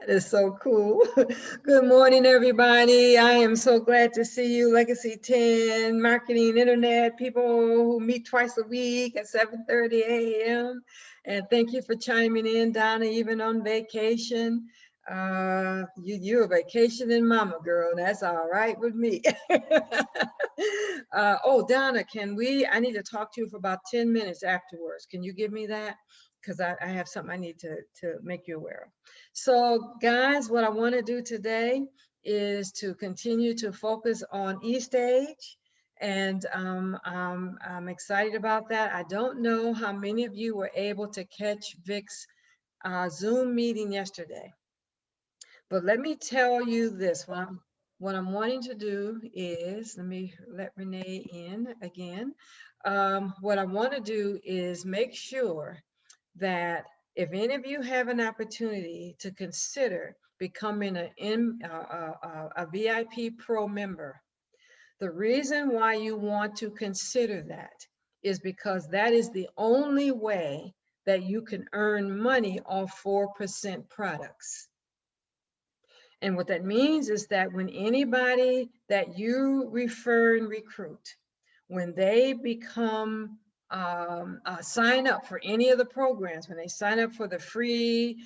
That is so cool. Good morning, everybody. I am so glad to see you, Legacy 10, Marketing Internet, people who meet twice a week at 7:30 a.m. And thank you for chiming in, Donna, even on vacation. You're a vacationing mama, girl. That's all right with me. Oh, Donna, I need to talk to you for about 10 minutes afterwards. Can you give me that? Because I have something I need to make you aware of. So guys, what I want to do today is to continue to focus on eStage. And I'm excited about that. I don't know how many of you were able to catch Vic's Zoom meeting yesterday. But let me tell you this, what I'm wanting to do is, let me let Renee in again. What I want to do is make sure that if any of you have an opportunity to consider becoming a VIP Pro member, the reason why you want to consider that is because that is the only way that you can earn money off 4% products. And what that means is that when anybody that you refer and recruit, when they become sign up for any of the programs, when they sign up for the free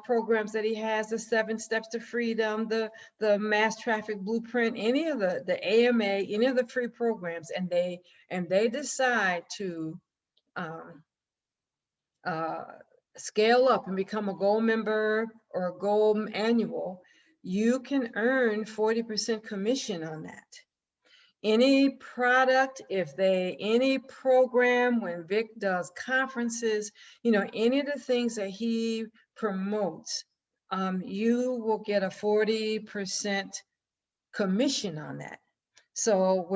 programs that he has, the 7 Steps to Freedom, the Mass Traffic Blueprint, any of the AMA, any of the free programs, and they decide to scale up and become a gold member or a gold annual, you can earn 40% commission on that. Any product, any program, when Vic does conferences, any of the things that he promotes, you will get a 40% commission on that. So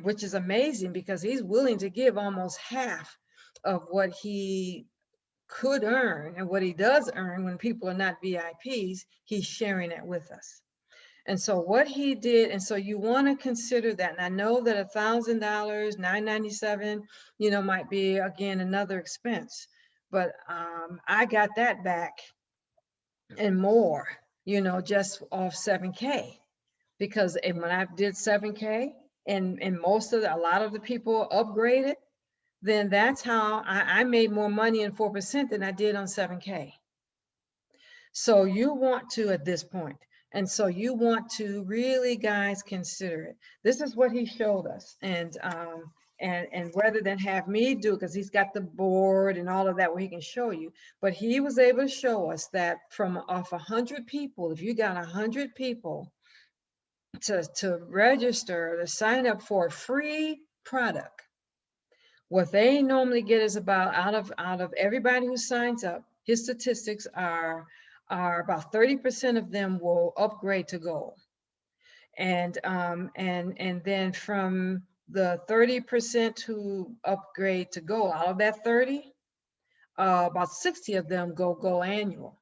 which is amazing because he's willing to give almost half of what he could earn and what he does earn when people are not VIPs, he's sharing it with us. And so what he did, and so you want to consider that. And I know that $1,000, $997, might be again another expense, but I got that back and more, just off 7K, because when I did 7K and a lot of the people upgraded, then that's how I made more money in 4% than I did on 7K. So you want to at this point. And so you want to really, guys, consider it. This is what he showed us. And rather than have me do, because he's got the board and all of that where he can show you, but he was able to show us that from off 100 people, if you got 100 people to register, to sign up for a free product, what they normally get is about out of everybody who signs up, his statistics are about 30% of them will upgrade to gold. And then from the 30% who upgrade to gold, out of that 30, about 60 of them go annual.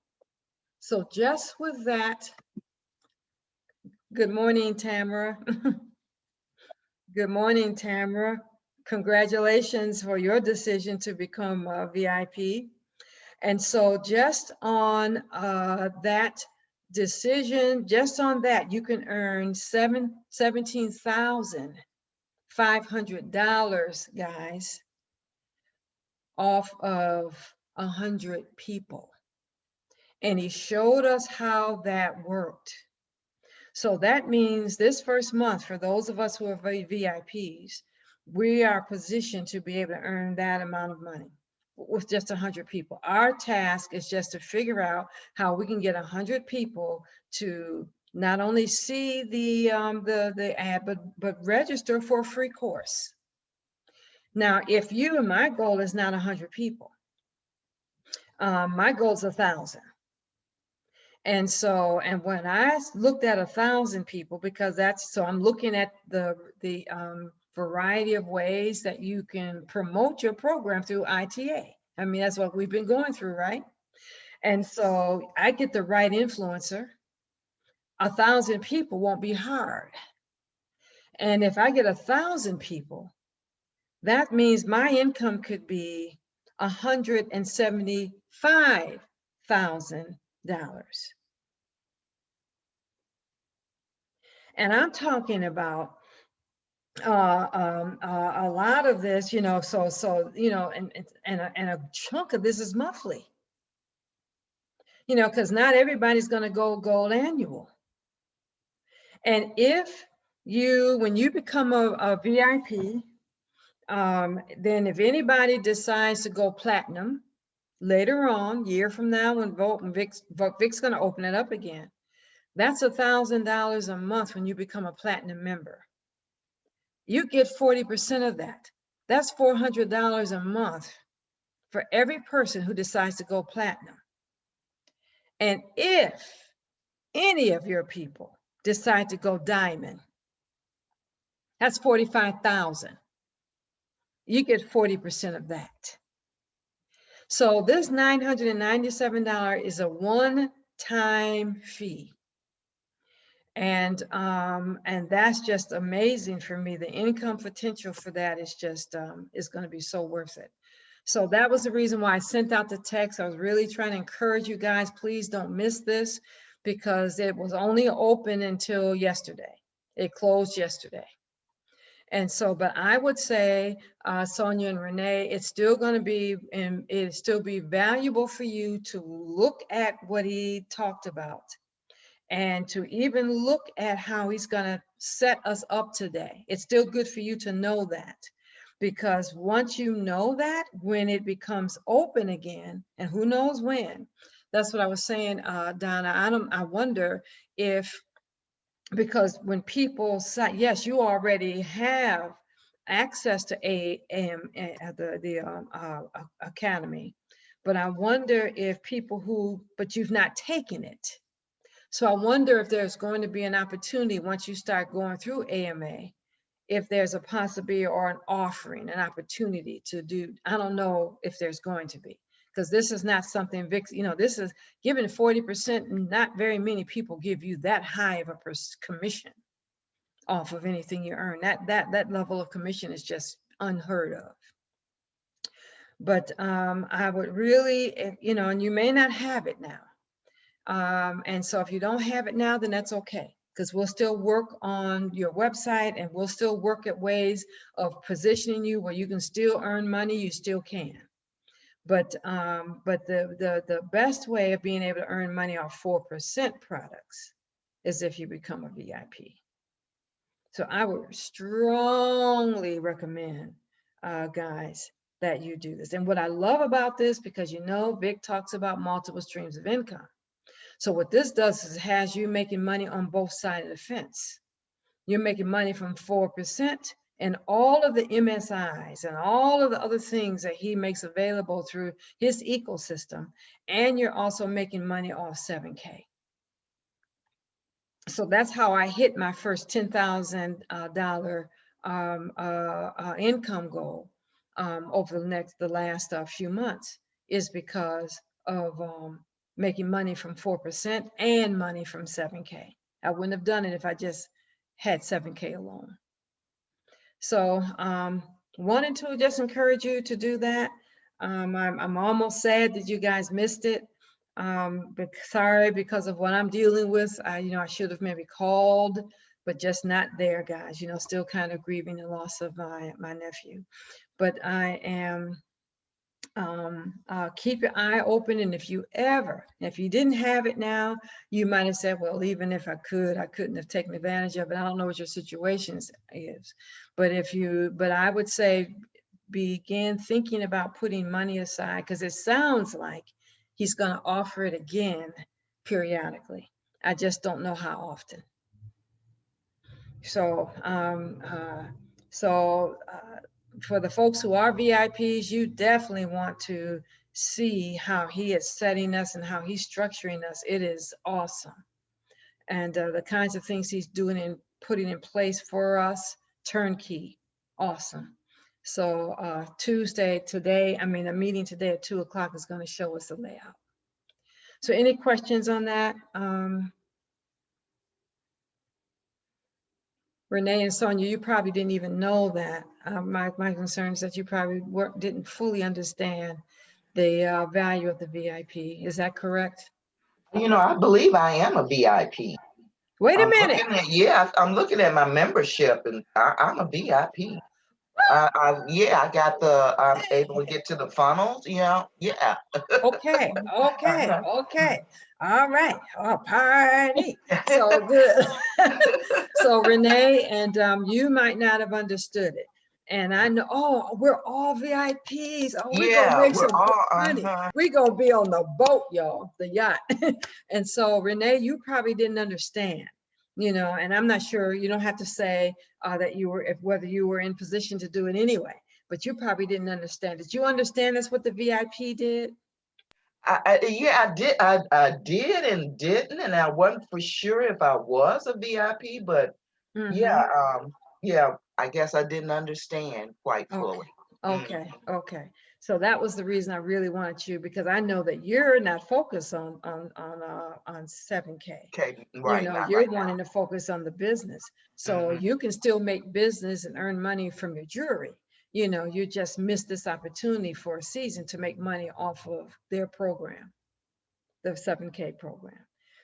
So just with that, good morning, Tamara. Good morning, Tamara. Congratulations for your decision to become a VIP. And so just on that decision, just on that, you can earn $17,500, guys, off of 100 people. And he showed us how that worked. So that means this first month, for those of us who are VIPs, we are positioned to be able to earn that amount of money with just 100 people. Our task is just to figure out how we can get 100 people to not only see the ad, but register for a free course. Now, my goal is not 100 people. My goal is 1,000. And so, and when I looked at 1,000 people, because I'm looking at the variety of ways that you can promote your program through ITA. I mean, that's what we've been going through, right? And so I get the right influencer. 1,000 people won't be hard. And if I get 1,000 people, that means my income could be $175,000. And I'm talking about a lot of this, you know, so you know, and a chunk of this is monthly, you know, because not everybody's going to go gold annual. And if you, when you become a VIP, then if anybody decides to go platinum later on, year from now, when Vic's going to open it up again, that's $1,000 a month when you become a platinum member. You get 40% of that. That's $400 a month for every person who decides to go platinum. And if any of your people decide to go diamond, that's 45,000. You get 40% of that. So this $997 is a one-time fee. And that's just amazing for me. The income potential for that is just is going to be so worth it. So that was the reason why I sent out the text. I was really trying to encourage you guys, please don't miss this, because it was only open until yesterday. It closed yesterday. And so, but I would say, Sonia and Renee, it's still going to be, and it'll still be valuable for you to look at what he talked about, and to even look at how he's going to set us up today. It's still good for you to know that, because once you know that, when it becomes open again, and who knows when, that's what I was saying, Donna, I wonder if, because when people say, yes, you already have access to the academy, but I wonder if people who, but you've not taken it. So I wonder if there's going to be an opportunity once you start going through AMA, if there's a possibility or an offering, an opportunity to do, I don't know if there's going to be, because this is not something Vic, you know, this is given 40%, not very many people give you that high of a commission off of anything you earn. That level of commission is just unheard of. But I would really, you know, and you may not have it now. And so if you don't have it now, then that's okay, because we'll still work on your website, and we'll still work at ways of positioning you where you can still earn money. You still can. But the best way of being able to earn money off 4% products is if you become a VIP. So I would strongly recommend, guys, that you do this. And what I love about this, because you know, Vic talks about multiple streams of income. So what this does is it has you making money on both sides of the fence. You're making money from 4% and all of the MSIs and all of the other things that he makes available through his ecosystem. And you're also making money off 7K. So that's how I hit my first $10,000 income goal over the last few months, is because of making money from 4% and money from 7K. I wouldn't have done it if I just had 7K alone. So wanted to just encourage you to do that. I'm almost sad that you guys missed it. But sorry, because of what I'm dealing with. You know, I should have maybe called, but just not there, guys. You know, still kind of grieving the loss of my nephew. But I am, keep your eye open. And if you didn't have it now, you might have said, well, even if I couldn't have taken advantage of it. I don't know what your situation is. But I would say begin thinking about putting money aside, because it sounds like he's going to offer it again periodically. I just don't know how often. So, for the folks who are VIPs, you definitely want to see how he is setting us and how he's structuring us. It is awesome. And the kinds of things he's doing and putting in place for us, turnkey, awesome. So the meeting today at 2 o'clock is going to show us the layout. So any questions on that? Renee and Sonia, you probably didn't even know that. My concern is that you probably didn't fully understand the value of the VIP. Is that correct? You know, I believe I am a VIP. Wait a I'm minute. looking at, I'm looking at my membership, and I'm a VIP. Yeah, I got I'm able to get to the funnels. Yeah. Okay, okay, Uh-huh. okay. All right. Oh, party. So good. So Renee, and you might not have understood it. And I know, oh, we're all VIPs. Oh, we're gonna Yeah, make we're some all good money. We're gonna be on the boat, y'all, the yacht. And so Renee, you probably didn't understand, and I'm not sure, you don't have to say that you were, if whether you were in position to do it anyway, but you probably didn't understand. Did you understand that's what the VIP did? Yeah, I did. I did and didn't, and I wasn't for sure if I was a VIP, but Mm-hmm. yeah, yeah, I guess I didn't understand quite Okay. fully. Mm. Okay. Okay. So that was the reason I really wanted you, because I know that you're not focused on 7K. Okay, right, not You're right now. wanting to focus on the business. So Hmm. you can still make business and earn money from your jewelry. You just missed this opportunity for a season to make money off of their program, the 7K program.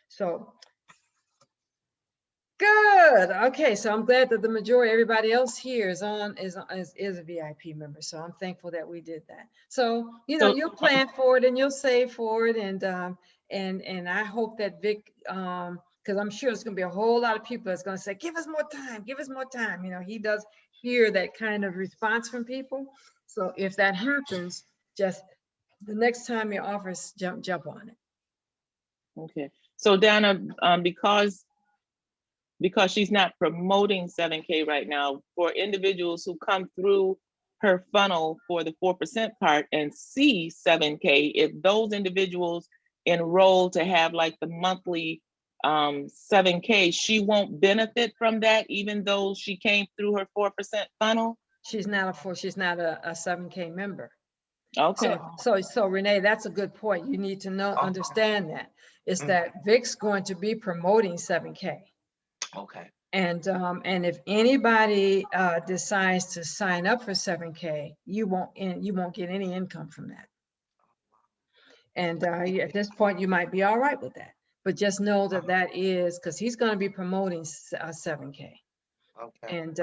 So good. Okay, so I'm glad that the majority, everybody else here is a VIP member. So I'm thankful that we did that. So So you'll plan for it and you'll save for it, and I hope that Vic, because I'm sure there's gonna be a whole lot of people that's gonna say, give us more time, give us more time. He does hear that kind of response from people. So if that happens, just the next time your offers, jump on it. okay. So Donna, because she's not promoting 7K right now, for individuals who come through her funnel for the 4% part and see 7K, if those individuals enroll to have like the monthly 7K, she won't benefit from that, even though she came through her 4% funnel. She's not a 7K member. Okay. So Renee, that's a good point. You need to Oh, understand that is mm, that Vic's going to be promoting 7K. okay. And if anybody decides to sign up for 7K, you won't get any income from that. And at this point, you might be all right with that. But just know that that is because he's going to be promoting 7K. Okay. And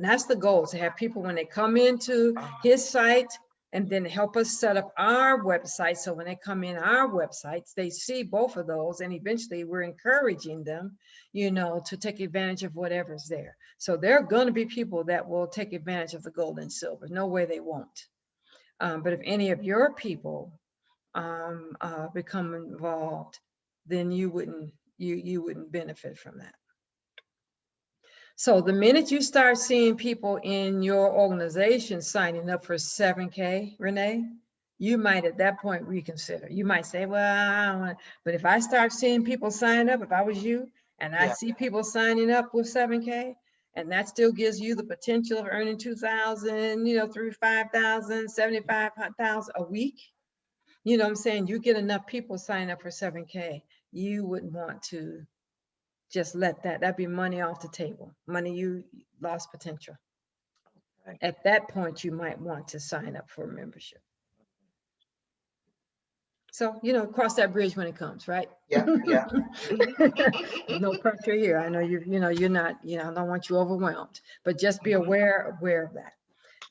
that's the goal, to have people when they come into his site and then help us set up our website. So when they come in our websites, they see both of those, and eventually we're encouraging them, to take advantage of whatever's there. So there are going to be people that will take advantage of the gold and silver. No way they won't. But if any of your people become involved, then you wouldn't benefit from that. So the minute you start seeing people in your organization signing up for 7K, Renee, you might at that point reconsider. You might say, well, I don't want, but if I start seeing people sign up, if I was you, and I Yeah. see people signing up with 7K, and that still gives you the potential of earning 2,000, through 5,000, 75,000 a week. You know what I'm saying? You get enough people sign up for 7K, you wouldn't want to just let that'd be money off the table, money you lost potential. Right. At that point, you might want to sign up for a membership. So, cross that bridge when it comes, right? Yeah. Yeah. No pressure here. I know you're not, I don't want you overwhelmed, but just be aware of that.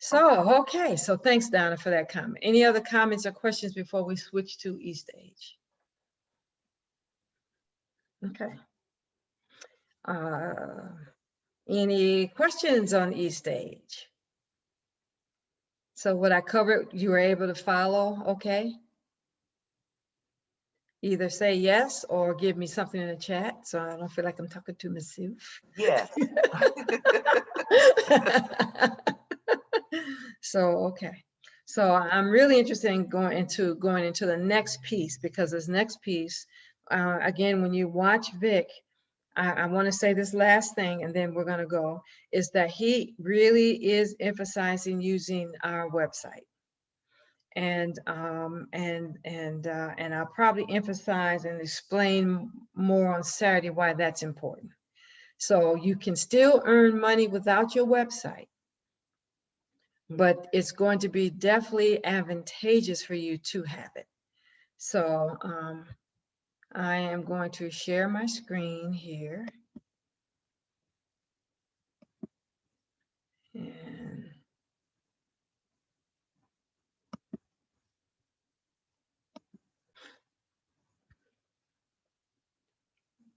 So, okay. So thanks, Donna, for that comment. Any other comments or questions before we switch to eStage? Okay. Any questions on eStage? So what I covered, you were able to follow, okay? Either say yes or give me something in the chat so I don't feel like I'm talking to myself. Yes. So, okay. So I'm really interested in going into the next piece, because this next piece, again, when you watch Vic, I want to say this last thing and then we're going to go, is that he really is emphasizing using our website. And I'll probably emphasize and explain more on Saturday why that's important. So you can still earn money without your website, but it's going to be definitely advantageous for you to have it. So I am going to share my screen here. And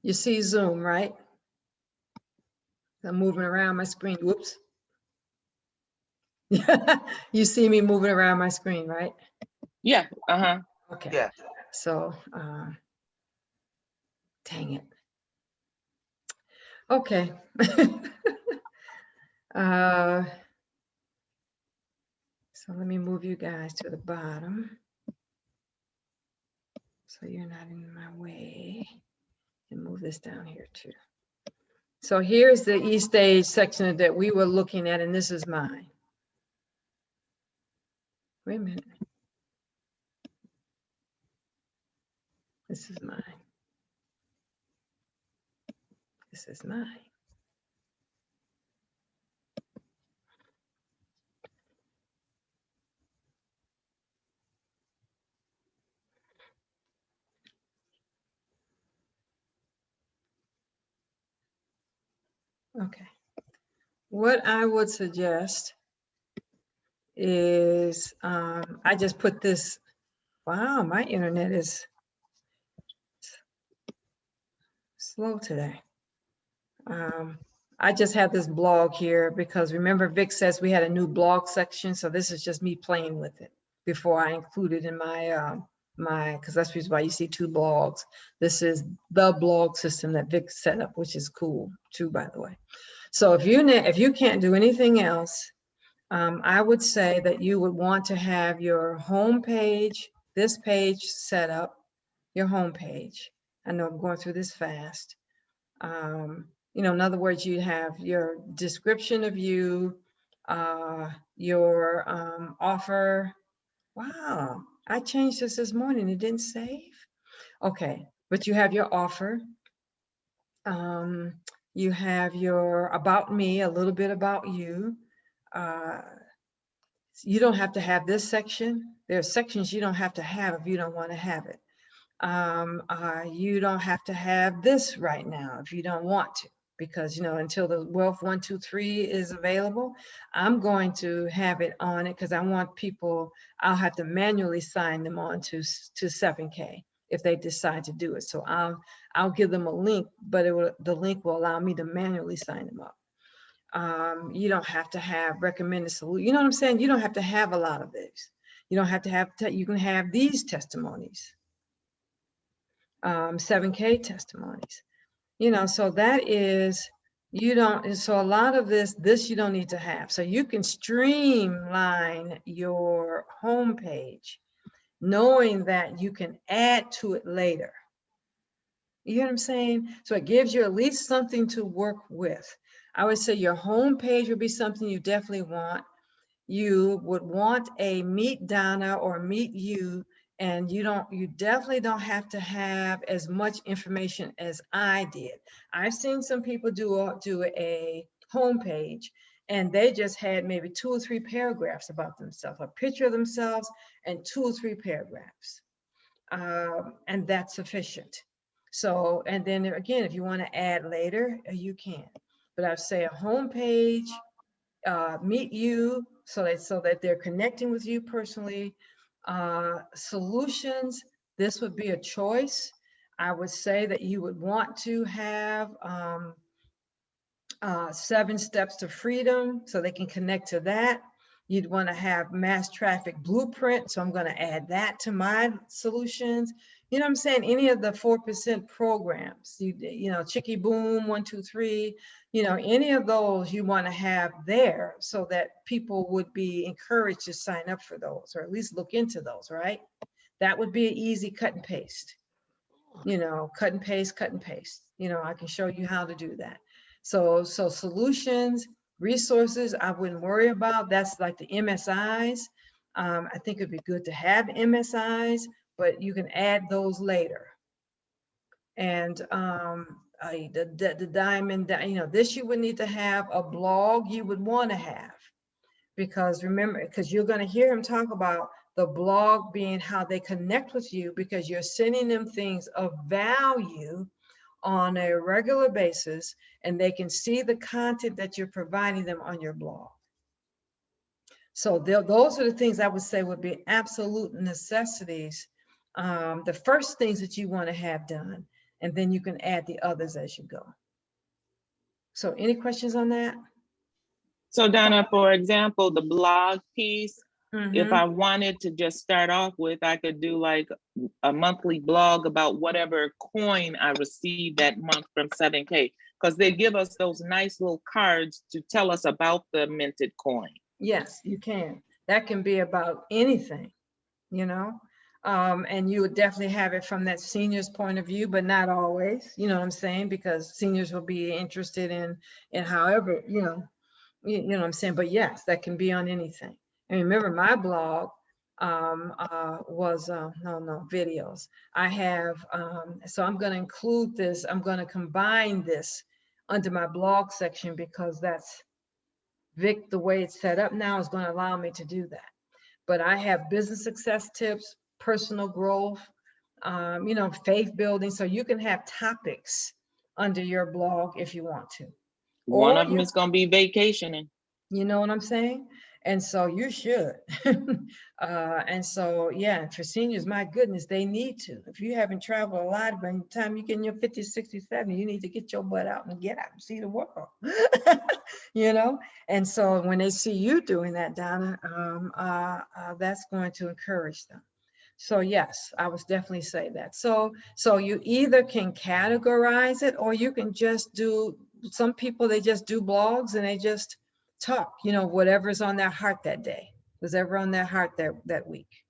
you see Zoom, right? I'm moving around my screen. Whoops. You see me moving around my screen, right? Yeah. Uh-huh. Okay. Yeah. So, dang it. Okay. So let me move you guys to the bottom, so you're not in my way. And move this down here too. So here's the E-stage section that we were looking at, and this is mine. Wait a minute. This is mine. This is mine. Okay. What I would suggest is I just put this. Wow, my internet is slow today. I just have this blog here because remember Vic says we had a new blog section. So this is just me playing with it before I include it in my, because that's the reason why you see two blogs. This is the blog system that Vic set up, which is cool too, by the way. So if you can't do anything else, I would say that you would want to have your home page, this page set up, your home page. I know I'm going through this fast. You know, in other words, you have your description of you, your offer. Wow, I changed this morning. It didn't save. Okay, but you have your offer. You have your about me, a little bit about you. You don't have to have this section. There are sections you don't have to have if you don't want to have it. You don't have to have this right now if you don't want to, because, you know, until the Wealth 123 is available, I'm going to have it on it because I want people, I'll have to manually sign them on to 7K if they decide to do it. So I'll give them a link, but the link will allow me to manually sign them up. You don't have to have recommended solution. You know what I'm saying? You don't have to have a lot of these. You don't have to have, you can have these testimonies. 7K testimonies, you know, so that is, you don't, so a lot of this you don't need to have. So you can streamline your homepage knowing that you can add to it later. You know what I'm saying? So it gives you at least something to work with. I would say your homepage would be something you definitely want. You would want a meet Donna or meet you, and you definitely don't have to have as much information as I did. I've seen some people do a homepage and they just had maybe 2 or 3 paragraphs about themselves, a picture of themselves and 2 or 3 paragraphs. And that's sufficient. So, and then again, if you want to add later, you can. But I'd say a homepage, meet you so that they're connecting with you personally. Solutions, this would be a choice. I would say that you would want to have 7 steps to freedom so they can connect to that. You'd want to have mass traffic blueprint. So I'm going to add that to my solutions. You know what I'm saying? Any of the 4% programs, you know, Chicky Boom, 1, 2, 3, you know, any of those you want to have there so that people would be encouraged to sign up for those, or at least look into those, right? That would be an easy cut and paste, you know, cut and paste, cut and paste. You know, I can show you how to do that. So solutions, resources, I wouldn't worry about. That's like the MSIs. I think it'd be good to have MSIs, but you can add those later. And the diamond, you know, this you would need to have a blog you would want to have, because remember, because you're going to hear him talk about The blog being how they connect with you, because you're sending them things of value on a regular basis, and they can see the content that you're providing them on your blog. So those are the things I would say would be absolute necessities. The first things that you want to have done, and then you can add the others as you go. So any questions on that? So Donna, for example, the blog piece, if Mhm. I wanted to just start off with, I could do like a monthly blog about whatever coin I received that month from 7K, because they give us those nice little cards to tell us about the minted coin. Yes, you can. That can be about anything, you know, and you would definitely have it from that senior's point of view, but not always, you know what I'm saying? Because seniors will be interested in however, you know what I'm saying? But yes, that can be on anything. And remember, my blog was, no, videos. I have, so I'm going to include this. I'm going to combine this under my blog section, because that's Vic, the way it's set up now is going to allow me to do that. But I have business success tips, personal growth, you know, faith building. So you can have topics under your blog if you want to. One Or of them is going to be vacationing. you know what I'm saying? And so you should. And so, yeah, for seniors, my goodness, they need to. If you haven't traveled a lot, by the time you get in your 50s, 60s, 70s, you need to get your butt out and get out and see the world. You know? And so when they see you doing that, Donna, that's going to encourage them. So yes, I would definitely say that. So you either can categorize it, or you can just do, some people, they just do blogs and they just talk, you know, whatever's on their heart that day, whatever on their heart that week.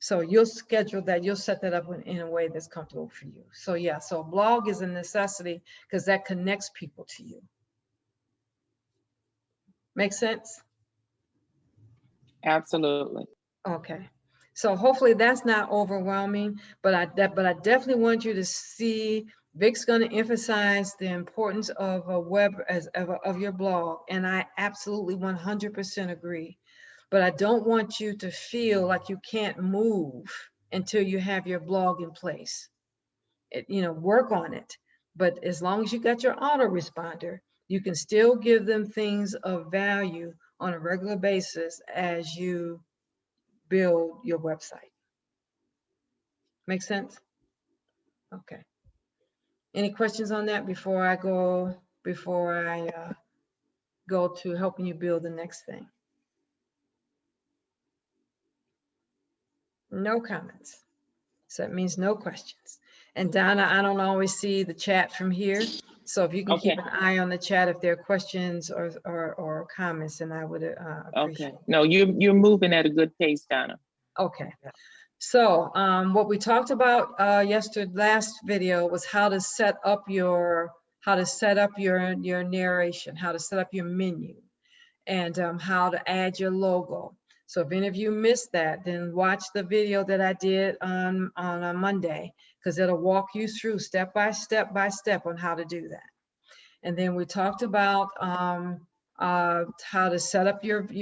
So you'll schedule that, you'll set that up in a way that's comfortable for you. So yeah, so a blog is a necessity because that connects people to you. Make sense? Absolutely. Okay. So hopefully that's not overwhelming, but I definitely want you to see Vic's going to emphasize the importance of a web of your blog, and I absolutely 100% agree. But I don't want you to feel like you can't move until you have your blog in place. You know, work on it. But as long as you got your autoresponder, you can still give them things of value on a regular basis as you build your website. Make sense? Okay. Any questions on that before I go to helping you build the next thing? No comments. So that means no questions. And Donna, I don't always see the chat from here. So if you can keep Okay. an eye on the chat, if there are questions or comments, then I would appreciate Okay. it. No, you're moving at a good pace, Donna. Okay. So what we talked about last video was how to set up your narration, how to set up your menu, and how to add your logo. So if any of you missed that, then watch the video that I did on a Monday, because it'll walk you through step by step on how to do that. And then we talked about how to set up your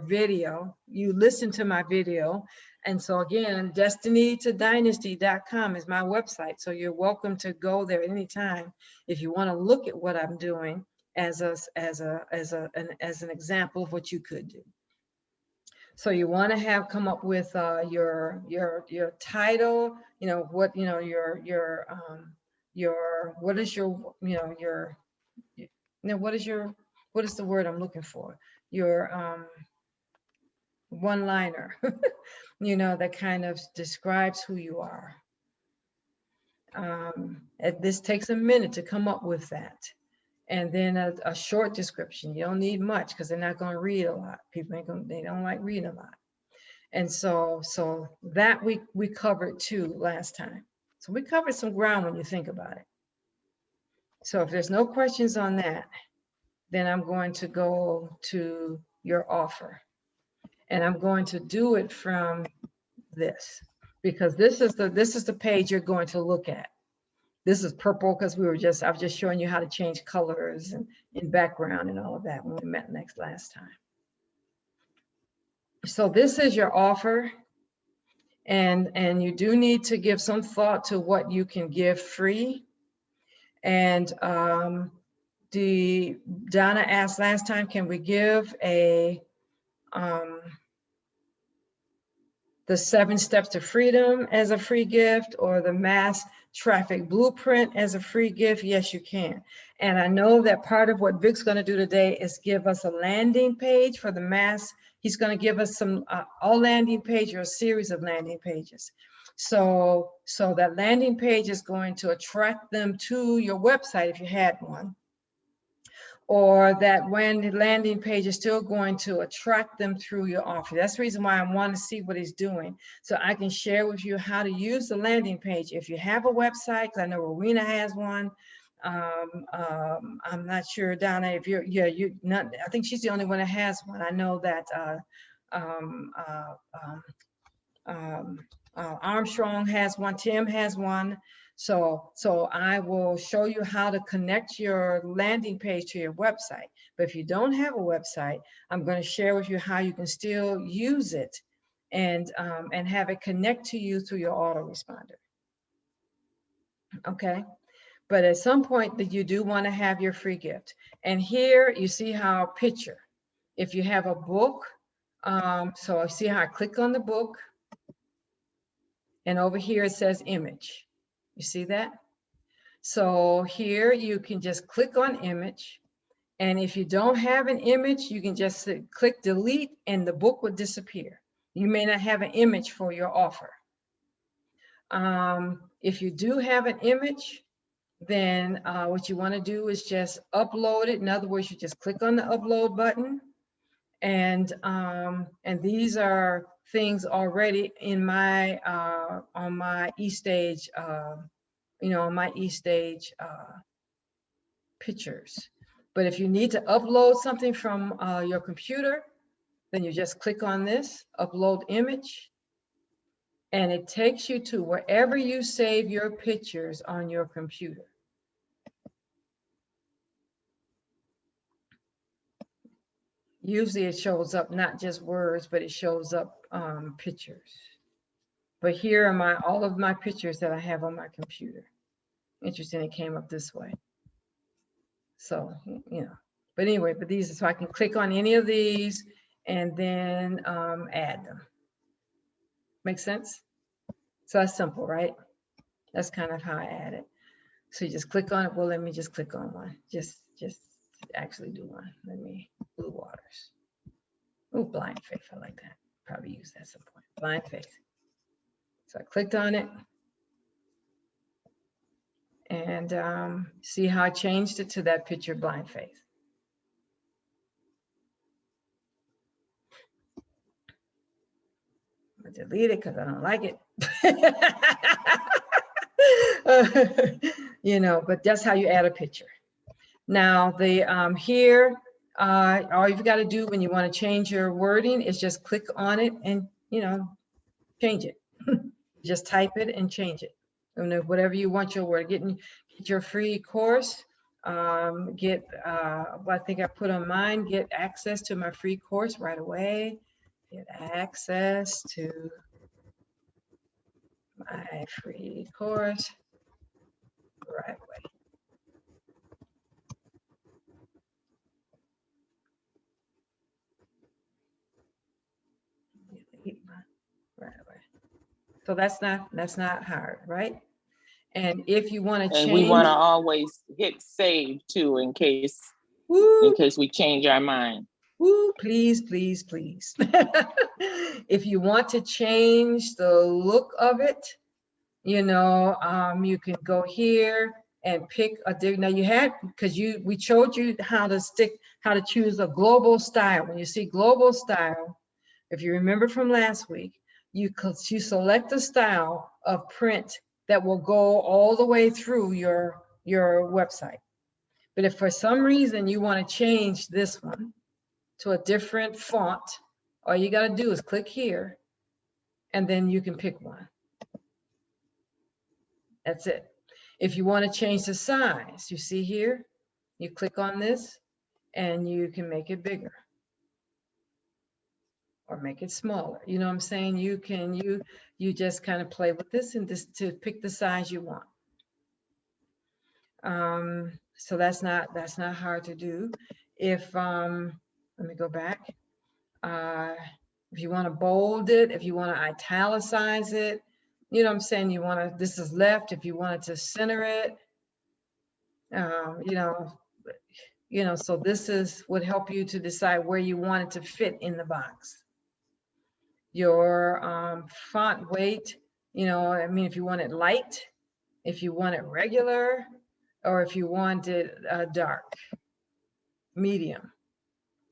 video. You listen to my video. And so again, destinytodynasty.com is my website. So you're welcome to go there anytime if you want to look at what I'm doing as an example of what you could do. So you want to come up with your title, what is the word I'm looking for? Your one-liner, that kind of describes who you are. This takes a minute to come up with that. And then a short description. You don't need much because they're not going to read a lot. People they don't like reading a lot. And so that we covered too last time. So we covered some ground when you think about it. So if there's no questions on that, then I'm going to go to your offer. And I'm going to do it from this, because this is the page you're going to look at. This is purple because I was just showing you how to change colors and in background and all of that when we met last time. So this is your offer. And you do need to give some thought to what you can give free. And Donna asked last time, can we give the 7 Steps to Freedom as a free gift, or the Mass Traffic Blueprint as a free gift? Yes, you can. And I know that part of what Vic's going to do today is give us a landing page for the mass. He's going to give us some all landing page, or a series of landing pages. So that landing page is going to attract them to your website if you had one, or that when the landing page is still going to attract them through your offer. That's the reason why I want to see what he's doing, so I can share with you how to use the landing page. If you have a website, because I know Rowena has one. I'm not sure, Donna, if you're, yeah, you not, I think she's the only one that has one. I know that Armstrong has one, Tim has one. So I will show you how to connect your landing page to your website. But if you don't have a website, I'm going to share with you how you can still use it and have it connect to you through your autoresponder. Okay. But at some point that you do want to have your free gift. And here you see how picture. If you have a book, so see how I click on the book, and over here it says image. You see that? So here you can just click on image. And if you don't have an image, you can just click delete and the book will disappear. You may not have an image for your offer. If you do have an image, then what you want to do is just upload it. In other words, you just click on the upload button, and these are things already in my on my eStage, on my eStage pictures. But if you need to upload something from your computer, then you just click on this upload image, and it takes you to wherever you save your pictures on your computer. Usually it shows up not just words, but it shows up pictures. But here are all of my pictures that I have on my computer. Interesting, it came up this way. So, but anyway, but these, so I can click on any of these and then add them. Make sense? So that's simple, right? That's kind of how I add it. So you just click on it. Well, let me just click on one. Just actually do one. Let me, Blue Waters. Oh, Blind Faith, I like that. Probably use that at some point. Blind Faith. So I clicked on it. And see how I changed it to that picture, Blind Faith. I delete it because I don't like it. But that's how you add a picture. Now the here, all you've got to do when you want to change your wording is just click on it and change it. Just type it and change it. And whatever you want your word. Get your free course. I think I put on mine. Get access to my free course right away. Get access to my free course right away. Right away. So that's not hard, right? And if you want to change, and we want to always hit save too, in case we change our mind. Woo, please, please, please. If you want to change the look of it, you can go here and pick a now you had, because we showed you how to choose a global style. When you see global style, if you remember from last week, you select a style of print that will go all the way through your website. But if for some reason you want to change this one to a different font, all you got to do is click here and then you can pick one. That's it. If you want to change the size, you see here, you click on this and you can make it bigger. or make it smaller. You know what I'm saying? You just kind of play with this and just to pick the size you want. So that's not hard to do. If let me go back. If you want to bold it, if you want to italicize it, you know what I'm saying? You want to, this is left. If you wanted to center it, so this would help you to decide where you want it to fit in the box. Your font weight, I mean, if you want it light, if you want it regular, or if you want it dark, medium.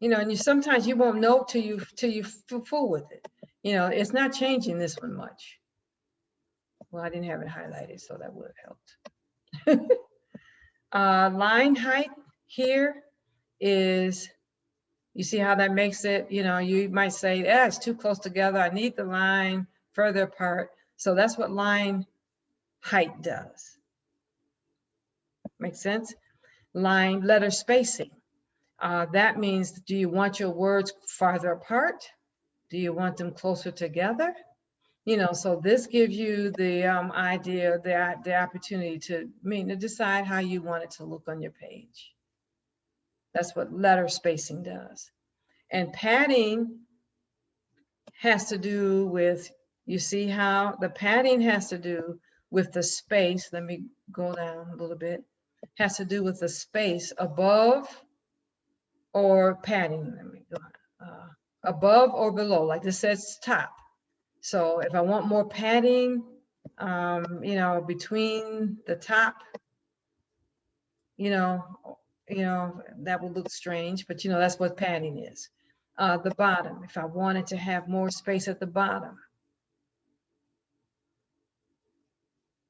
And sometimes you won't know till you fool with it. It's not changing this one much. Well, I didn't have it highlighted, so that would have helped. Line height here is, you see how that makes it, you might say, it's too close together. I need the line further apart. So that's what line height does. Make sense? Line letter spacing. That means, do you want your words farther apart? Do you want them closer together? So this gives you the idea, the opportunity to decide how you want it to look on your page. That's what letter spacing does. And padding has to do with, you see how the padding has to do with the space. Let me go down a little bit. Has to do with the space above or padding. Let me go above or below, like this says top. So if I want more padding, between the top, that would look strange, but that's what padding is. The bottom, if I wanted to have more space at the bottom,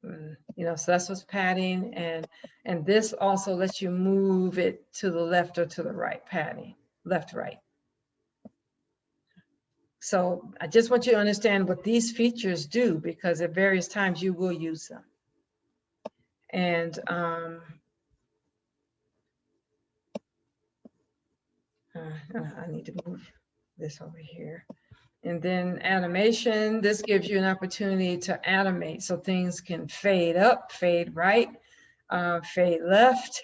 so that's what's padding, and this also lets you move it to the left or to the right, padding, left, right. So I just want you to understand what these features do, because at various times you will use them. And I need to move this over here. And then animation, this gives you an opportunity to animate so things can fade up, fade right, fade left.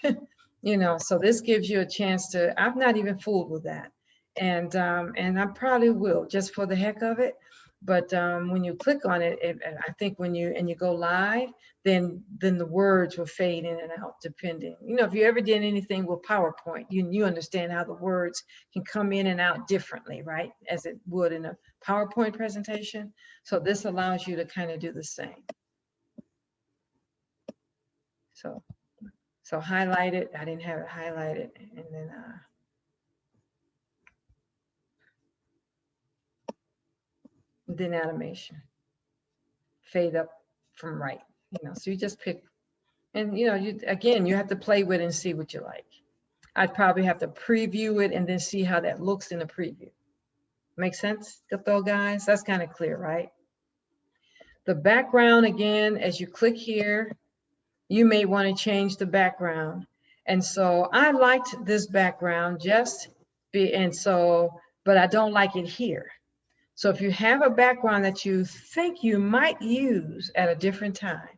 So this gives you a chance to, I've not even fooled with that. And I probably will, just for the heck of it. But when you click on it, I think when you go live, then the words will fade in and out, depending. If you ever did anything with PowerPoint, you understand how the words can come in and out differently, right? As it would in a PowerPoint presentation. So this allows you to kind of do the same. So highlight it. I didn't have it highlighted, and then animation, fade up from right. So you just pick, and you have to play with it and see what you like. I'd probably have to preview it and then see how that looks in the preview. Make sense, though, guys? That's kind of clear, right? The background, again, as you click here, you may want to change the background. And so I liked this background but I don't like it here. So if you have a background that you think you might use at a different time,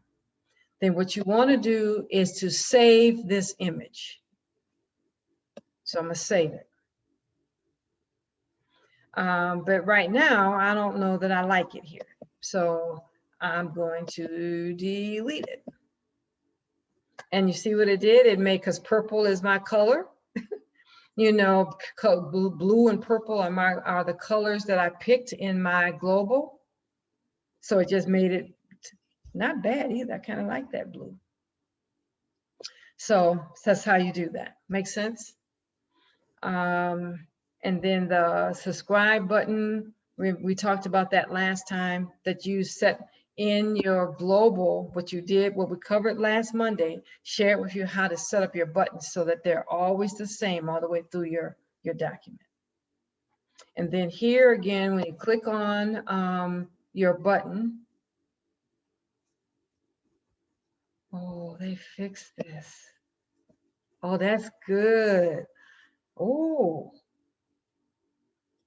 then what you want to do is to save this image. So I'm going to save it. But right now, I don't know that I like it here. So I'm going to delete it. And you see what it did? It made, because purple is my color. Blue and purple are the colors that I picked in my global. So it just made it not bad either. I kind of like that blue. So that's how you do that. Make sense? And then the subscribe button, we talked about that last time, that you set in your global, what we covered last Monday, share it with you how to set up your buttons so that they're always the same all the way through your document. And then here again, when you click on your button, oh, they fixed this. Oh, that's good. Oh,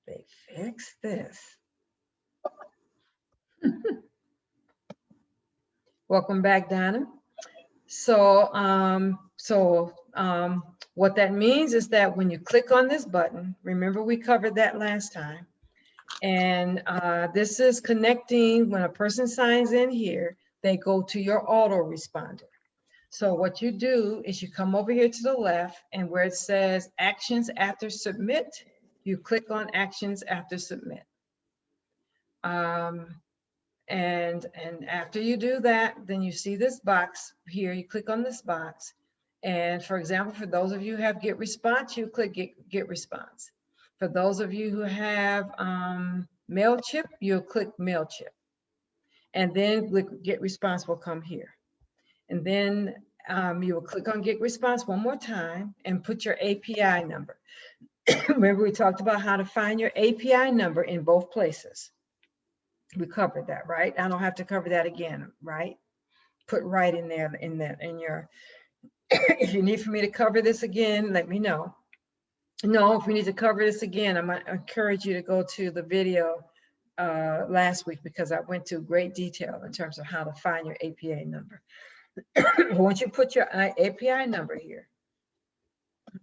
They fixed this. Welcome back, Donna. So, what that means is that when you click on this button, remember we covered that last time, and this is connecting when a person signs in here, they go to your autoresponder. So what you do is you come over here to the left, and where it says actions after submit, you click on actions after submit. And after you do that, then you see this box here, you click on this box. And for example, for those of you who have get response, you click get response. For those of you who have MailChimp, you'll click MailChimp. And then get response will come here. And then you will click on get response one more time and put your API number. Remember, we talked about how to find your API number in both places. We covered that, right? I don't have to cover that again, right? Put right in there in your, if you need for me to cover this again, let me know. No, if we need to cover this again, I might encourage you to go to the video last week, because I went to great detail in terms of how to find your API number. Once you put your API number here,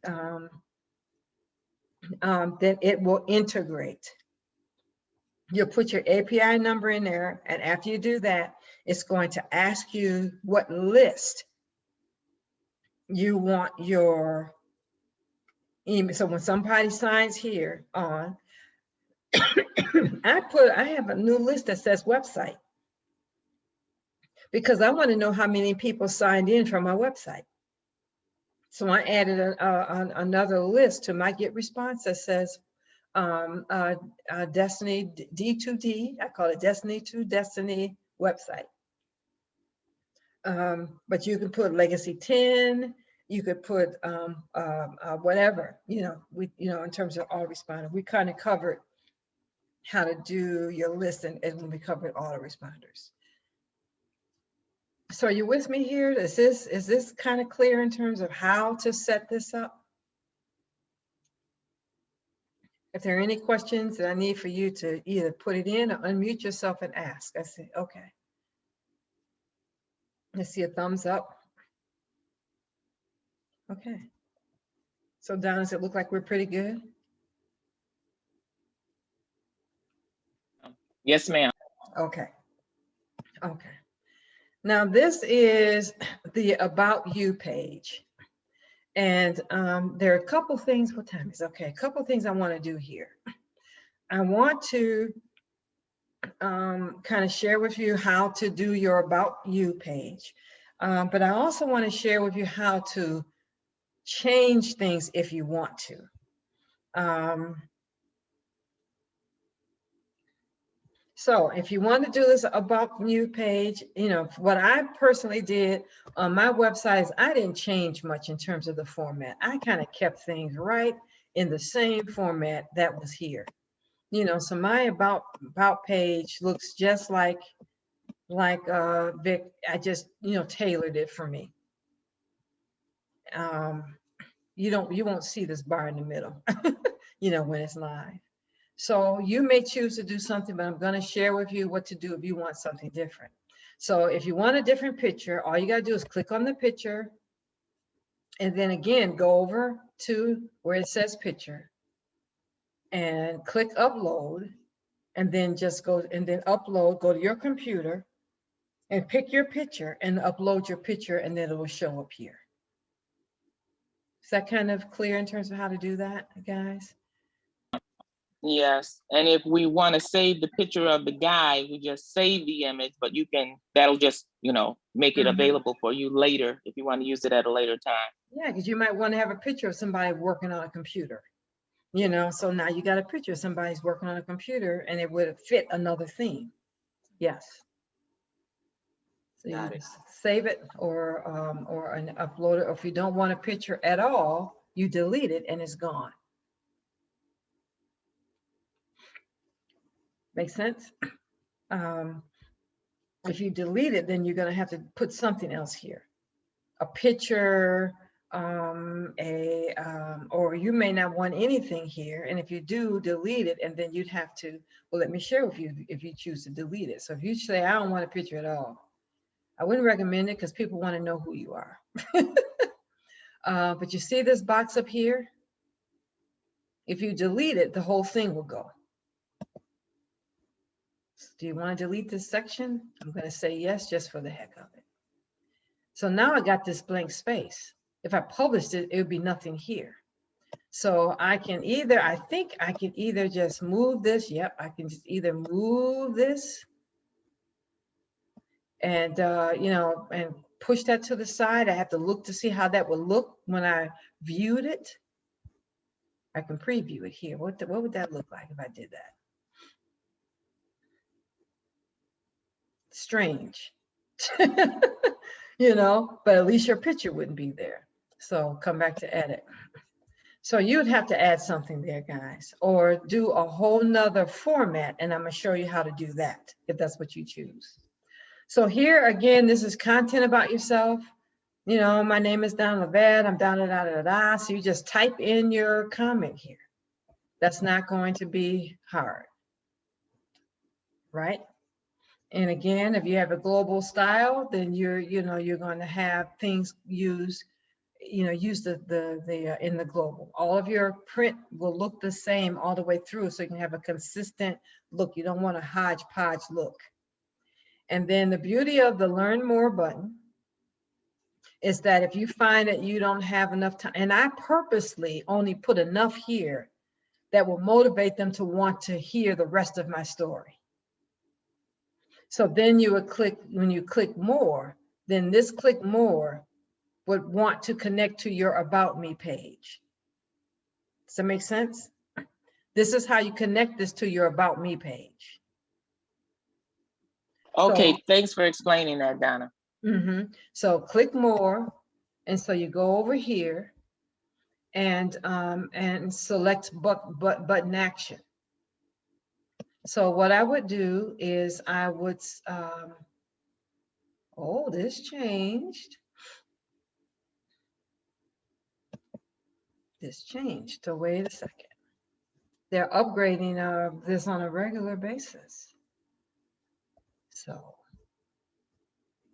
then it will integrate. You'll put your API number in there, and after you do that, it's going to ask you what list you want your email. So when somebody signs here on, I have a new list that says website, because I want to know how many people signed in from my website. So I added another list to my get response that says Destiny D2D. I call it Destiny to Destiny website. But you can put Legacy 10. You could put whatever, in terms of autoresponder. We kind of covered how to do your list, and when we covered autoresponders. So are you with me here? Is this kind of clear in terms of how to set this up? If there are any questions that I need for you to either put it in or unmute yourself and ask. I say, okay. Let's see a thumbs up. Okay. So Donna, does it look like we're pretty good? Yes, ma'am. Okay. Okay. Now this is the About You page. And there are a couple things, what time is it? Okay, a couple things I want to do here. I want to kind of share with you how to do your About You page. But I also want to share with you how to change things if you want to. So if you want to do this About You page, what I personally did on my website is I didn't change much in terms of the format. I kind of kept things right in the same format that was here. So my about page looks just like Vic. I just, tailored it for me. You won't see this bar in the middle, when it's live. So you may choose to do something, but I'm going to share with you what to do if you want something different. So if you want a different picture, all you got to do is click on the picture, and then again, go over to where it says picture and click upload, and then just go and then upload, go to your computer and pick your picture and upload your picture, and then it will show up here. Is that kind of clear in terms of how to do that, guys? Yes, and if we want to save the picture of the guy, we just save the image, but that'll just, make it available for you later if you want to use it at a later time. Yeah, because you might want to have a picture of somebody working on a computer, so now you got a picture of somebody's working on a computer, and it would fit another theme. Yes. So you just save it or upload it, or if you don't want a picture at all, you delete it and it's gone. Make sense? If you delete it, then you're going to have to put something else here. A picture, or you may not want anything here. And if you do, delete it. And then you'd have to, well, let me share with you if you choose to delete it. So if you say, I don't want a picture at all, I wouldn't recommend it because people want to know who you are. But you see this box up here? If you delete it, the whole thing will go. Do you want to delete this section? I'm going to say yes, just for the heck of it. So now I got this blank space. If I published it, it would be nothing here. So I can either, I think I can either just move this. Yep, I can just either move this and, you know, and push that to the side. I have to look to see how that would look when I viewed it. I can preview it here. What would that look like if I did that? Strange. You know, but at least your picture wouldn't be there. So come back to edit. So you'd have to add something there, guys, or do a whole nother format. And I'm going to show you how to do that if that's what you choose. So here again, this is content about yourself. You know, my name is Donna Levet. I'm da da da da da. So you just type in your comment here. That's not going to be hard, right? And again, if you have a global style, then you're going to have things use in the global. All of your print will look the same all the way through, so you can have a consistent look. You don't want a hodgepodge look. And then the beauty of the Learn More button is that if you find that you don't have enough time, and I purposely only put enough here that will motivate them to want to hear the rest of my story. So then you would click, when you click more, then this click more would want to connect to your About Me page. Does that make sense? This is how you connect this to your About Me page. Okay, So, thanks for explaining that, Donna. So click more, and so you go over here and select button action. So what I would do is I would, oh, this changed. This changed. So wait a second. They're upgrading this on a regular basis. So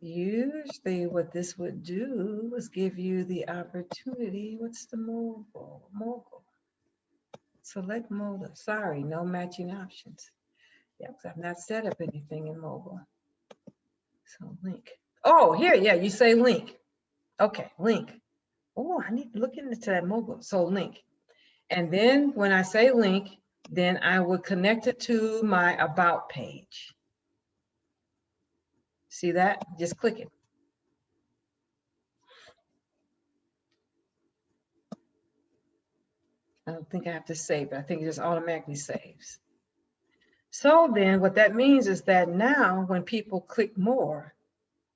usually what this would do is give you the opportunity. What's the mogul? Select modal. Sorry, no matching options. Yeah, because I've not set up anything in mobile. So link. Oh, here, yeah, you say link. Okay, link. Oh, I need to look into that mobile. So link. And then when I say link, then I would connect it to my About page. See that? Just click it. I don't think I have to save it. I think it just automatically saves. So then what that means is that now when people click more,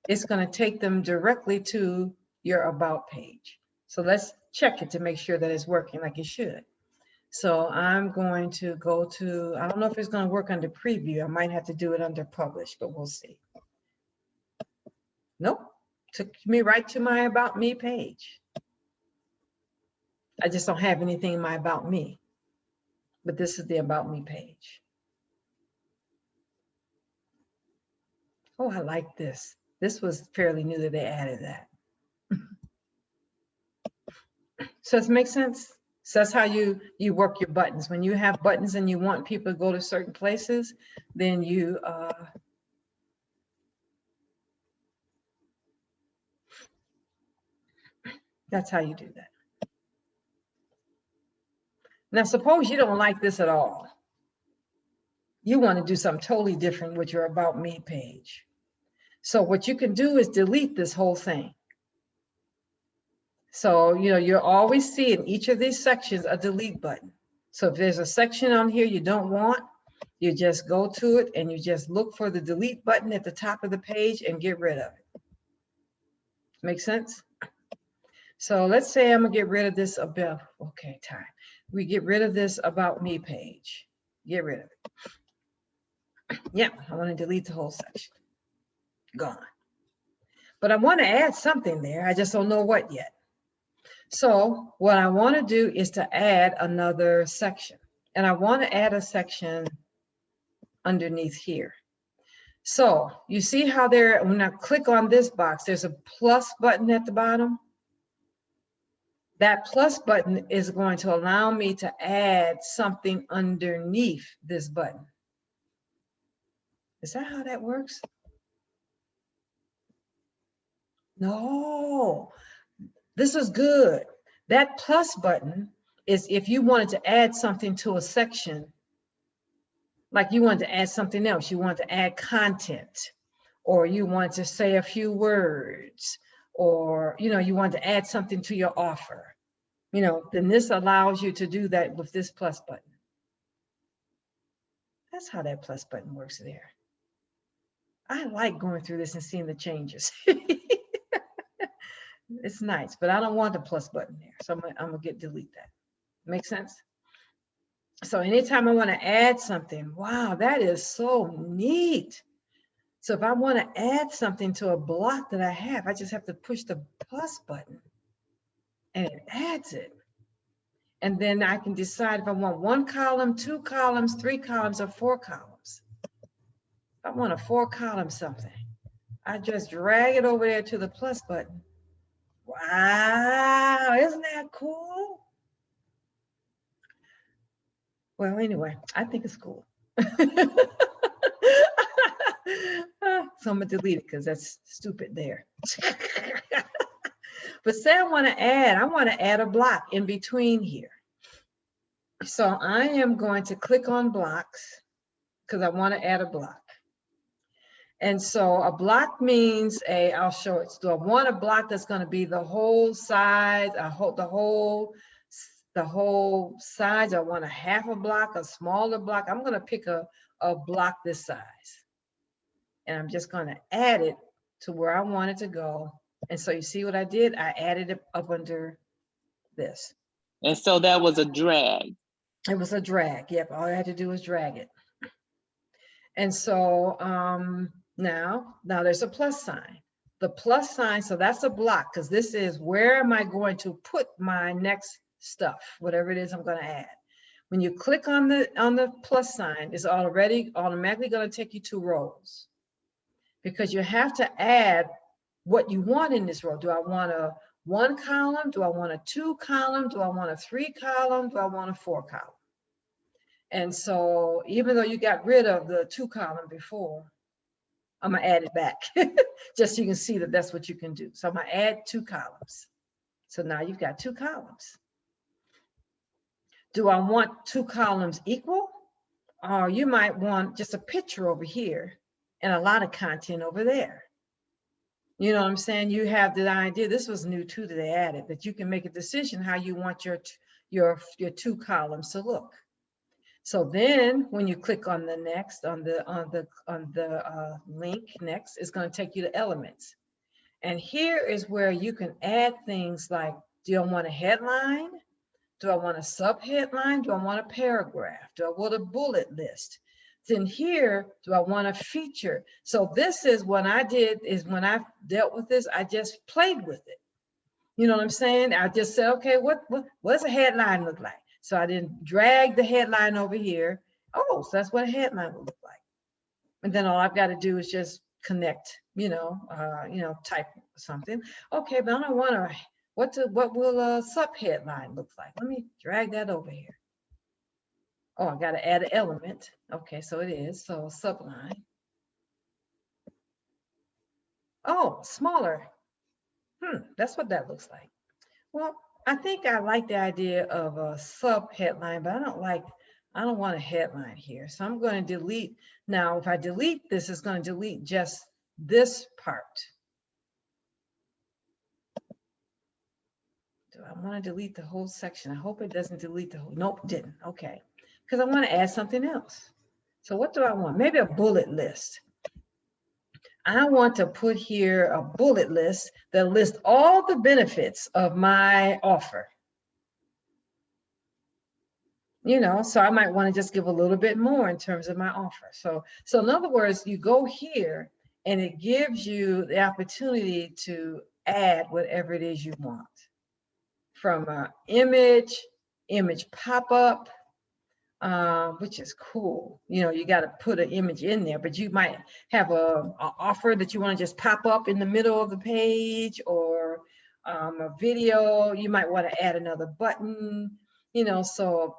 it's going to take them directly to your About page. So let's check it to make sure that it's working like it should. So I'm going to go to, I don't know if it's going to work under preview. I might have to do it under publish, but we'll see. Nope, took me right to my About Me page. I just don't have anything in my About Me, but this is the About Me page. Oh, I like this. This was fairly new that they added that. So does it make sense? So that's how you work your buttons. When you have buttons and you want people to go to certain places, then you that's how you do that. Now, suppose you don't like this at all. You want to do something totally different with your About Me page. So what you can do is delete this whole thing. So, you'll always see in each of these sections a delete button. So if there's a section on here you don't want, you just go to it and you just look for the delete button at the top of the page and get rid of it. Make sense? So let's say I'm gonna get rid of this About, okay, time. We get rid of this About Me page. Get rid of it. Yeah, I want to delete the whole section. Gone. But I want to add something there. I just don't know what yet. So what I want to do is to add another section, and I want to add a section underneath here. So you see how there, when I click on this box, there's a plus button at the bottom. That plus button is going to allow me to add something underneath this button. Is that how that works? No, this is good. That plus button is if you wanted to add something to a section, like you wanted to add something else, you want to add content, or you want to say a few words, or you want to add something to your offer, then this allows you to do that with this plus button. That's how that plus button works there. I like going through this and seeing the changes. It's nice, but I don't want the plus button there, so I'm gonna delete that. Make sense? So anytime I want to add something, wow, that is so neat. So if I want to add something to a block that I have, I just have to push the plus button and it adds it. And then I can decide if I want 1 column, 2 columns, 3 columns, or 4 columns. If I want a 4 column something, I just drag it over there to the plus button. Wow, isn't that cool? Well, anyway, I think it's cool. So I'm gonna delete it because that's stupid there. But say I want to add a block in between here. So I am going to click on blocks because I want to add a block. And so a block means I'll show it. So I want a block that's going to be the whole size, the whole size. I want a half a block, a smaller block. I'm going to pick a block this size. And I'm just going to add it to where I want it to go. And so you see what I did? I added it up under this. And so that was a drag. It was a drag. Yep, all I had to do was drag it. And so now there's a plus sign. The plus sign, so that's a block, because this is where am I going to put my next stuff, whatever it is I'm going to add. When you click on the plus sign, it's automatically going to take you to rows, because you have to add what you want in this row. Do I want a 1 column? Do I want a 2 column? Do I want a 3 column? Do I want a 4 column? And so even though you got rid of the 2 column before, I'm gonna add it back just so you can see that that's what you can do. So I'm gonna add 2 columns. So now you've got 2 columns. Do I want 2 columns equal? Or you might want just a picture over here and a lot of content over there. You know what I'm saying? You have the idea, this was new too that they added, that you can make a decision how you want your 2 columns to look. So then when you click on the next, on the link next, it's going to take you to elements. And here is where you can add things like, do I want a headline? Do I want a subheadline? Do I want a paragraph? Do I want a bullet list? Then here, do I want a feature? So this is what I did, is when I dealt with this, I just played with it. You know what I'm saying? I just said, okay, what's a headline look like? So I didn't drag the headline over here. Oh, so that's what a headline would look like. And then all I've got to do is just connect, type something. Okay, but I don't want to, what will a subheadline look like? Let me drag that over here. Oh, I got to add an element. Okay, so it is, so subline. Oh, smaller. That's what that looks like. Well, I think I like the idea of a sub headline, but I don't want a headline here. So I'm going to delete. Now, if I delete this, it's going to delete just this part. Do I want to delete the whole section? I hope it doesn't delete the whole, nope, didn't. Okay, because I want to add something else. So what do I want? Maybe a bullet list. I want to put here a bullet list that lists all the benefits of my offer. So I might want to just give a little bit more in terms of my offer. So in other words, you go here and it gives you the opportunity to add whatever it is you want from image pop-up, which is cool. You know, you got to put an image in there, but you might have a offer that you want to just pop up in the middle of the page, or a video. You might want to add another button, you know, so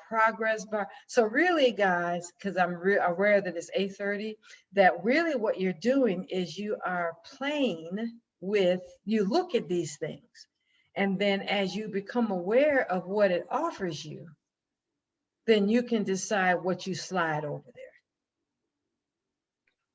progress bar. So really, guys, because I'm aware that it's 8:30, that really what you're doing is you are playing with, you look at these things, and then as you become aware of what it offers you, then you can decide what you slide over there.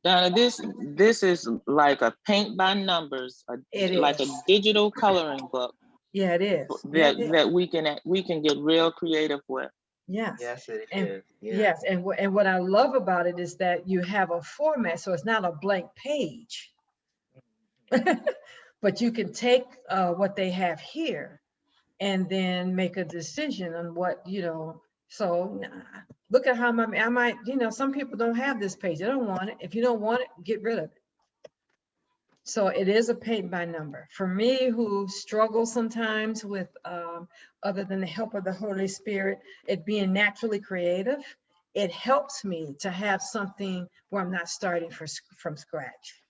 Donna, this is like a paint by numbers, like a digital coloring book. Yeah, it is. That we can get real creative with. Yes. Yes, it and, is. Yeah. Yes, and what I love about it is that you have a format, so it's not a blank page. But you can take what they have here and then make a decision on what, you know. So look at how I might, you know, some people don't have this page. They don't want it. If you don't want it, get rid of it. So it is a paint by number. For me, who struggles sometimes with, other than the help of the Holy Spirit, it being naturally creative, it helps me to have something where I'm not starting from scratch.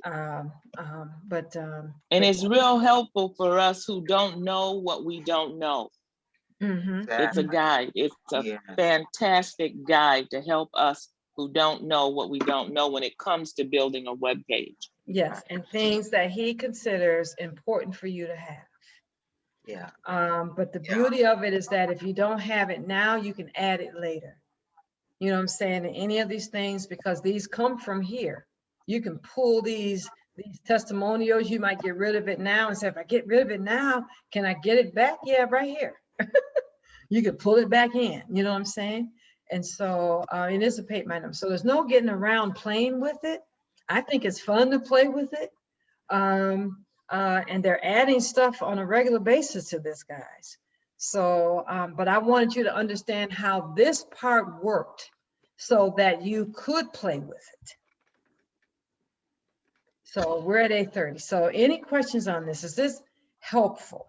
And it's real helpful for us who don't know what we don't know. Mm-hmm. It's a guide. It's a fantastic guide to help us who don't know what we don't know when it comes to building a web page. Yes, and things that he considers important for you to have. Yeah. But the beauty of it is that if you don't have it now, you can add it later. You know what I'm saying? And any of these things, because these come from here. You can pull these testimonials. You might get rid of it now and say, if I get rid of it now, can I get it back? Yeah, right here. You can pull it back in. You know what I'm saying? And so it is a paint by number. So there's no getting around playing with it. I think it's fun to play with it. And they're adding stuff on a regular basis to this, guys. So, but I wanted you to understand how this part worked so that you could play with it. So we're at 8:30. So any questions on this? Is this helpful?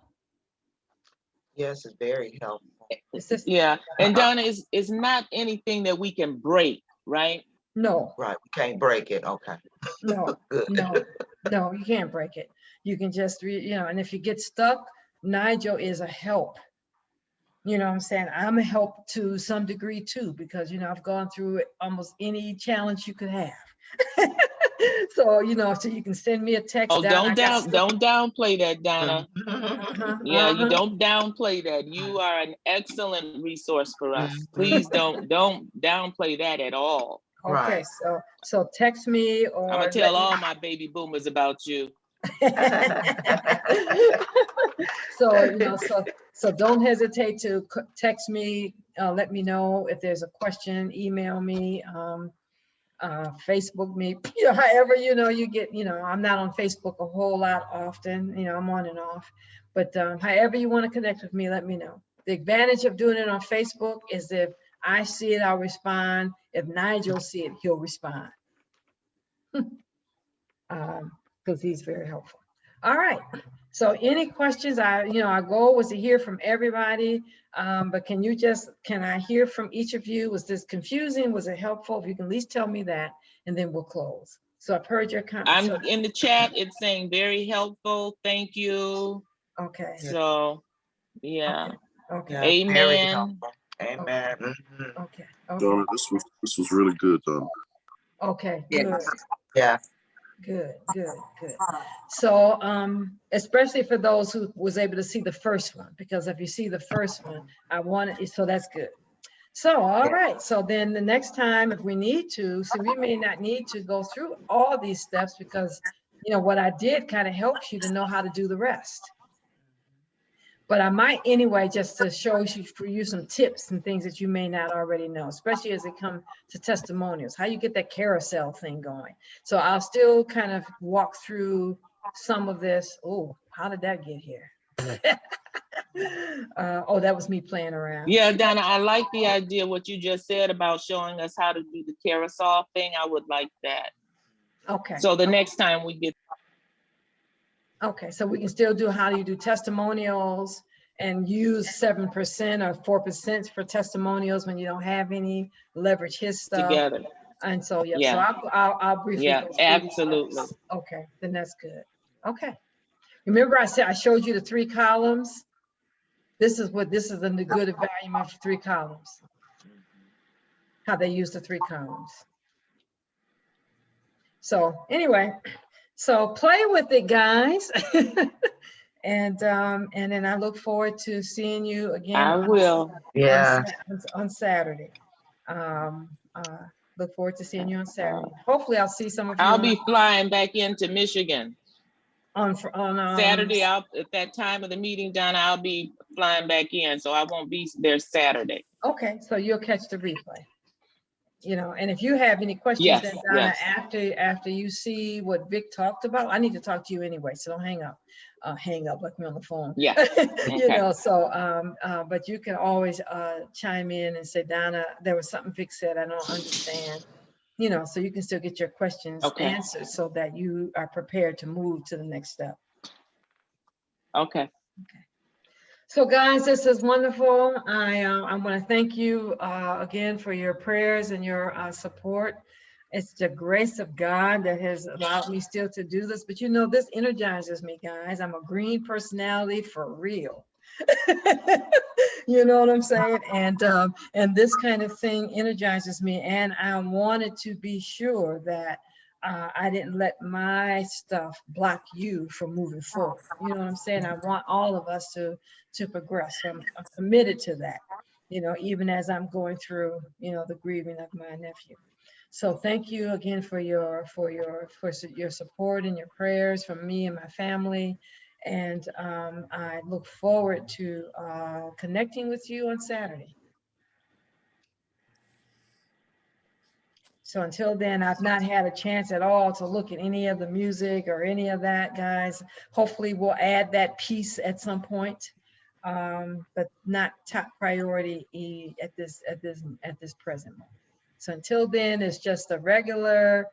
Yes, it's very helpful. Yeah, and Donna, is not anything that we can break, right? No. Right, we can't break it. Okay. No, no, you can't break it. You can just, you know, and if you get stuck, Nigel is a help. You know what I'm saying? I'm a help to some degree too, because, you know, I've gone through almost any challenge you could have. So, you know, so you can send me a text. Oh, don't downplay that, Donna. Yeah, you don't downplay that. You are an excellent resource for us. Please don't downplay that at all. Okay, so text me, or I'm gonna tell all my baby boomers about you. So, you know, so don't hesitate to text me, let me know if there's a question, email me, Facebook me, you know, however, you know, you get, you know, I'm not on Facebook a whole lot often, you know, I'm on and off, but however you want to connect with me, let me know. The advantage of doing it on Facebook is if I see it, I'll respond. If Nigel see it, he'll respond. Because he's very helpful. All right. So any questions? You know, our goal was to hear from everybody, but can I hear from each of you? Was this confusing? Was it helpful? If you can at least tell me that, and then we'll close. So I've heard your comments. I'm in the chat. It's saying very helpful. Thank you. Okay. So, yeah. Okay. Yeah, amen. Amen. Okay. Donna, this was really good, Donna. Okay. Good. Yeah. Good. So, especially for those who was able to see the first one, because if you see the first one, so that's good. So, all right. So then the next time, if we need to, so we may not need to go through all these steps, because, you know, what I did kind of helps you to know how to do the rest. But I might anyway, just to show you some tips and things that you may not already know, especially as it comes to testimonials, how you get that carousel thing going. So I'll still kind of walk through some of this. Oh, how did that get here? Oh, that was me playing around. Yeah, Donna, I like the idea, what you just said about showing us how to do the carousel thing. I would like that. Okay. So the next time we get. Okay, so we can still do, how do you do testimonials and use 7% or 4% for testimonials when you don't have any, leverage his stuff. Together. And so, yeah, so Yeah. I'll briefly Yeah, go through these absolutely. steps. Okay, then that's good. Okay. Remember I said, I showed you the 3 columns? This is the good volume of 3 columns. How they use the 3 columns. So anyway, so play with it, guys. And then I look forward to seeing you again. I will. Yeah. On Saturday. Look forward to seeing you on Saturday. Hopefully I'll see some of you. I'll be flying back into Michigan. On Saturday, at that time of the meeting, Donna, I'll be flying back in, so I won't be there Saturday. Okay, so you'll catch the replay. You know, and if you have any questions, Yes, then Donna, yes. after you see what Vic talked about, I need to talk to you anyway, so don't hang up like me on the phone. Yeah. You Okay. know, so but you can always chime in and say, Donna, there was something Vic said I don't understand. You know, so you can still get your questions answered so that you are prepared to move to the next step. Okay. So guys, this is wonderful. I want to thank you again for your prayers and your support. It's the grace of God that has allowed me still to do this. But you know, this energizes me, guys. I'm a green personality for real. You know what I'm saying? And this kind of thing energizes me. And I wanted to be sure that I didn't let my stuff block you from moving forward. You know what I'm saying? I want all of us to progress. So I'm committed to that, you know, even as I'm going through, you know, the grieving of my nephew. So thank you again for your support and your prayers from me and my family. And I look forward to connecting with you on Saturday. So until then, I've not had a chance at all to look at any of the music or any of that, guys. Hopefully we'll add that piece at some point, but not top priority at this present moment. So until then, it's just a regular.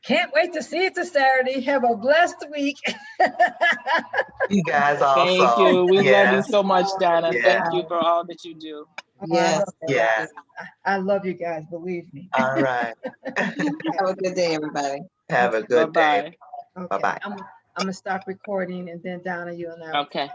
Can't wait to see it this Saturday. Have a blessed week. You guys also. Thank you. We love you so much, Donna. Yeah. Thank you for all that you do. Yes. Yeah. I love you guys, believe me. All right. Have a good day, everybody. Have a good day. Bye-bye. Okay. Bye-bye. I'm gonna stop recording and then Donna, you and I. Okay.